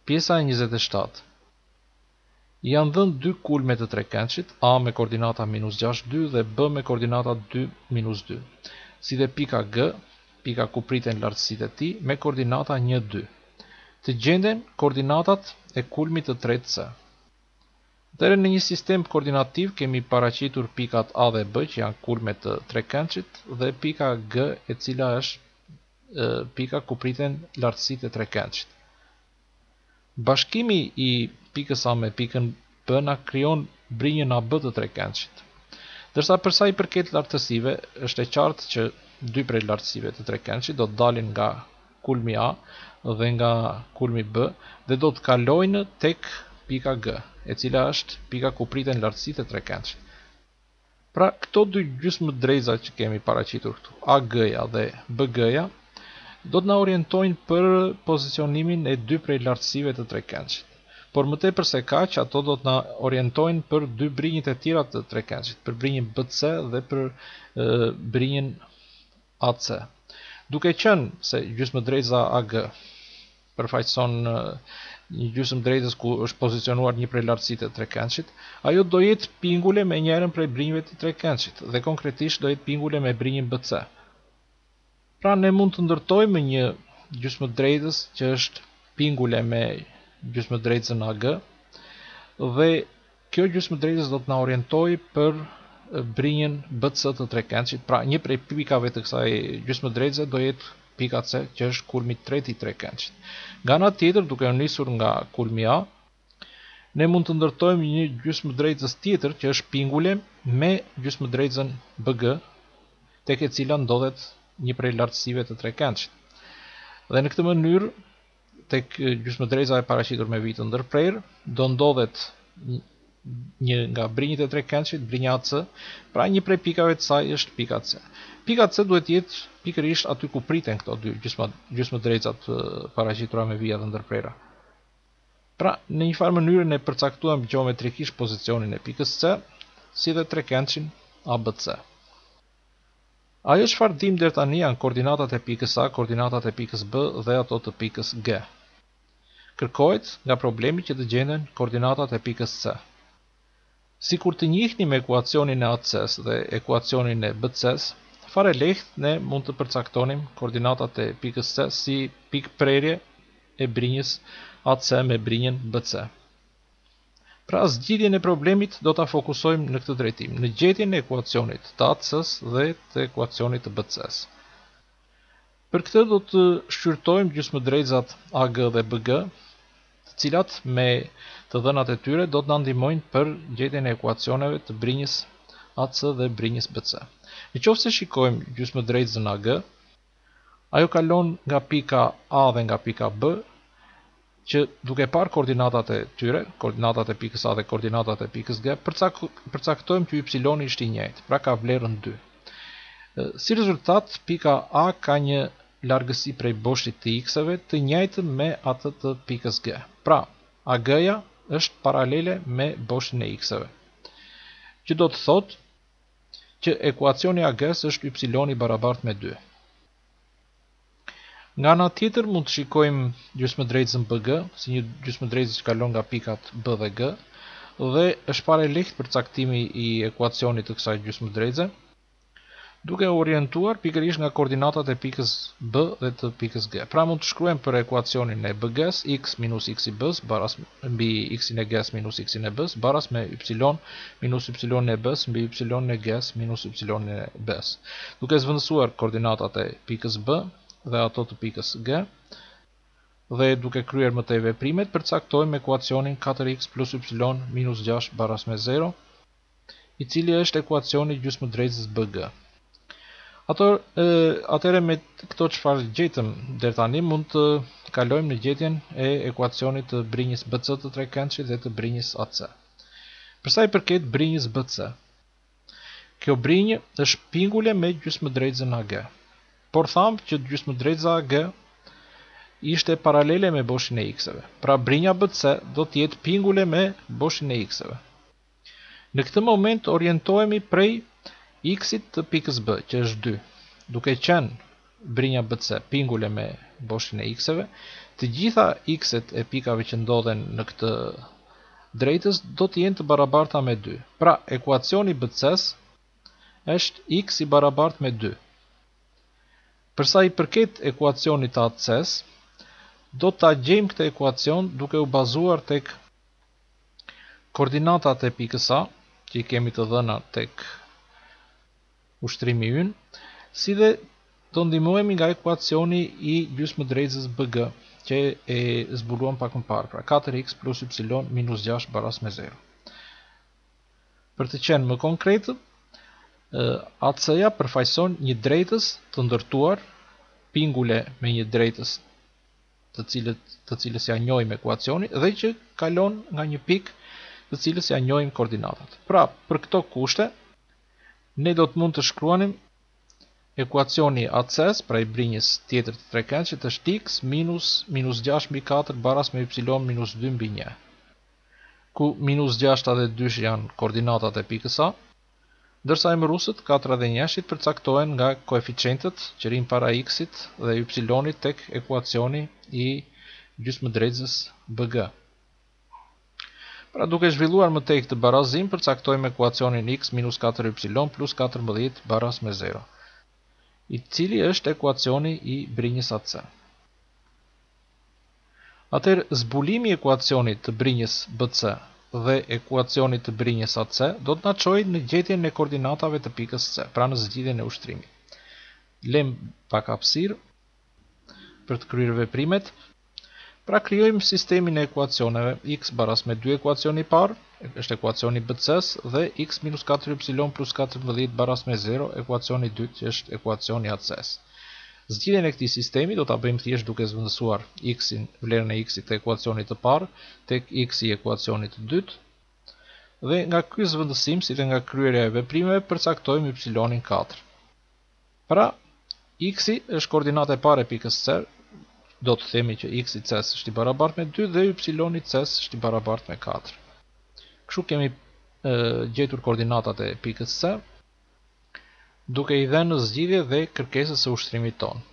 Pjesa e 27. Janë dhënë dy kulme të trekençit, A me koordinata -6, 2 dhe B me koordinata 2, -2, si dhe pika G, pika ku priten lartësitë e tij, me koordinata 1, 2. Të gjenden koordinatat e kulmit të tretë C. Atëherë në një sistem koordinativ kemi paraqitur pikat A dhe B që janë kulmet të trekençit dhe pika G e cila është pika ku priten lartësitë e trekençit. Bashkimi i pikës A me pikën B na krijon brinjën AB të trekençit. Ndërsa për sa i përket lartësive, është e qartë që dy prej lartësive të trekençit do të dalin nga kulmi A dhe nga kulmi B dhe do të kalojnë tek pika G, e cila është pika ku priten lartësitë e trekençit. Pra, këto dy gjysmëdrejza që kemi paraqitur këtu, AG-ja dhe BG-ja, do të na orientojnë për pozicionimin e dy prej lartësive të trekençit. Por më tepër se kaq, ato do të na orientojnë për dy brinjët e tjera të trekençit, për brinjën BC dhe për brinjën AC. Duke qenë se gjysmëdrejza AG përfaqëson një gjysmëdrejtës ku është pozicionuar një prej lartësitë të trekençit, ajo do jetë pingule me njërin prej brinjëve të trekençit dhe konkretisht do jetë pingule me brinjën BC. Pra ne mund të ndërtojmë një gjysmëdrejtës që është pingule me gjysmëdrejtësën AG dhe kjo gjysmëdrejtës do të na orientojë për brinjën BC të trekençit. Pra një prej pikave të kësaj gjysmëdrejtëse do jetë pika C, që është kulmi i tretë i trekençit. Nga ana tjetër, duke nisur nga kulmi A, ne mund të ndërtojmë një gjysmëdrejtës tjetër që është pingule me gjysmëdrejtësën BG, tek e cila ndodhet një prej lartësive të trekençit. Dhe në këtë mënyrë, tek gjysmëdrejtësa e paraqitur me vit të ndërprerë, do ndodhet një nga brinjët e trekençit, brinja AC, pra një prej pikave të saj është pika C. Pika C duhet jetë pikërisht aty ku priten këto dy gjysmëdrejtësat paraqitura me vija të ndërprera. Pra, në një farë mënyrë ne përcaktuam gjeometrikisht pozicionin e pikës C, si dhe trekençin ABC. Ajo çfarë dim deri tani janë koordinatat e pikës A, koordinatat e pikës B dhe ato të pikës G. Kërkohet nga problemi që të gjenden koordinatat e pikës C. Sikur të njihnim ekuacionin e AC-s dhe ekuacionin e BC-s, fare lehtë ne mund të përcaktonim koordinatat e pikës C si pikë prerje e brinjës AC me brinjën BC. Pra, zgjidhjen e problemit do ta fokusojmë në këtë drejtim, në gjetjen e ekuacionit të AC-s dhe të ekuacionit të BC-s. Për këtë do të shqyrtojmë gjysmëdrejtësat AG dhe BG, të cilat me të dhënat e tyre do të na ndihmojnë për gjetjen e ekuacioneve të brinjës AC dhe brinjës BC. Nëse shikojmë gjysmëdrejtësën AG, ajo kalon nga pika A dhe nga pika B, që duke parë koordinatat e tyre, koordinatat e pikës A dhe koordinatat e pikës G, përcaktojmë që y ishte i njëjtë, pra ka vlerën 2. Si rezultat, pika A ka një largësi prej boshit të x-eve të njëjtën me atë të pikës G. Pra, AG-ja është paralele me boshin e x-eve, që do të thotë që ekuacioni AG-s është y i barabartë me 2. Nga ana tjetër mund të shikojmë gjysmëdrejtësën BG si një gjysmëdrejtës që kalon nga pikat B dhe G dhe është fare lehtë përcaktimi i ekuacionit të kësaj gjysmëdrejtëse, duke orientuar pikërisht nga koordinatat e pikës B dhe të pikës G. Pra mund të shkruajmë për ekuacionin e BG-s x minus x i B-s baras mbi x-in e G-s minus x-in e B-s baras me y minus y-in e B-s mbi y-in e G-s minus y-in e B-s. Duke zvendësuar koordinatat e pikës B dhe ato të pikës G, dhe duke kryer më tej veprimet, përcaktojmë ekuacionin 4x plus y minus 6 baras me 0, i cili është ekuacioni i gjysmëdrejtësës BG. Atëherë me këto çfarë gjetëm deri tani, mund të kalojmë në gjetjen e ekuacionit të brinjës BC të trekençit dhe të brinjës AC. Për sa i përket brinjës BC, kjo brinjë është pingule me gjysmëdrejtësën AG. Por thamë që gjysmëdrejtësa AG ishte paralele me boshin e x-eve. Pra brinja BC do të jetë pingule me boshin e x-eve. Në këtë moment orientohemi prej x-it të pikës B, që është 2, duke qenë brinja BC pingule me boshin e x-eve, Të gjitha x-et e pikave që ndodhen në këtë drejtës do të jenë të barabarta me 2. Pra, ekuacioni BC-s është x i barabartë me 2. Përsa i përket ekuacionit të AC-s, do të gjejmë këtë ekuacion duke u bazuar tek koordinatat e pikës A, që i kemi të dhëna tek ushtrimi ynë, si dhe do ndihmohemi nga ekuacioni i gjysmëdrejtësës BG, që e zbuluam pak më parë, pra 4x plus y minus 6 baras me 0. Për të qenë më konkret, AC-ja përfaqëson një drejtës të ndërtuar, pingule me një drejtës të cilës ja njohim ekuacionin dhe që kalon nga një pikë të cilës ja njohim koordinatat. Pra, për këto kushte, ne do të mund të shkruanim ekuacioni AC-s, pra i brinjës tjetër të trekëndshit, është x minus 6 mbi 4 baras me y minus 2 mbi 1, ku minus 6 dhe 2 janë koordinatat e pikës A, ndërsa emërusët 4 dhe 1 përcaktohen nga koeficientët që rin para x-it dhe y-it tek ekuacioni i gjysmëdrejtësës BG. Pra, duke zhvilluar më tej këtë barazim, përcaktojmë ekuacionin x minus 4y plus 14 baras me 0, i cili është ekuacioni i brinjës AC. Atëherë, zbulimi i ekuacionit të brinjës BC dhe ekuacionit të brinjës AC do të na çojë në gjetjen e koordinatave të pikës C, pra në zgjidhjen e ushtrimit. Lëm pak hapësirë për të kryer veprimet. Pra, krijojmë sistemin e ekuacioneve x baras me 2 ekuacioni i parë, është ekuacioni BC-s, dhe x minus 4y plus 14 baras me 0, ekuacioni i dytë, që është ekuacioni AC-s. Zgjidhjen e këtij sistemi do ta bëjmë thjesht duke zvendësuar x-in, vlerën e x-it të ekuacionit të parë tek x i ekuacionit të dytë, dhe nga ky zvendësim, si dhe nga kryerja e veprimeve, përcaktojmë y-in 4. Pra, x-i është koordinata e parë e pikës C, do të themi që x i C-s është i barabartë me 2 dhe y i C-s është i barabartë me 4. Kështu kemi gjetur koordinatat e pikës C, duke i dhënë në zgjidhje dhe kërkesës së ushtrimit tonë.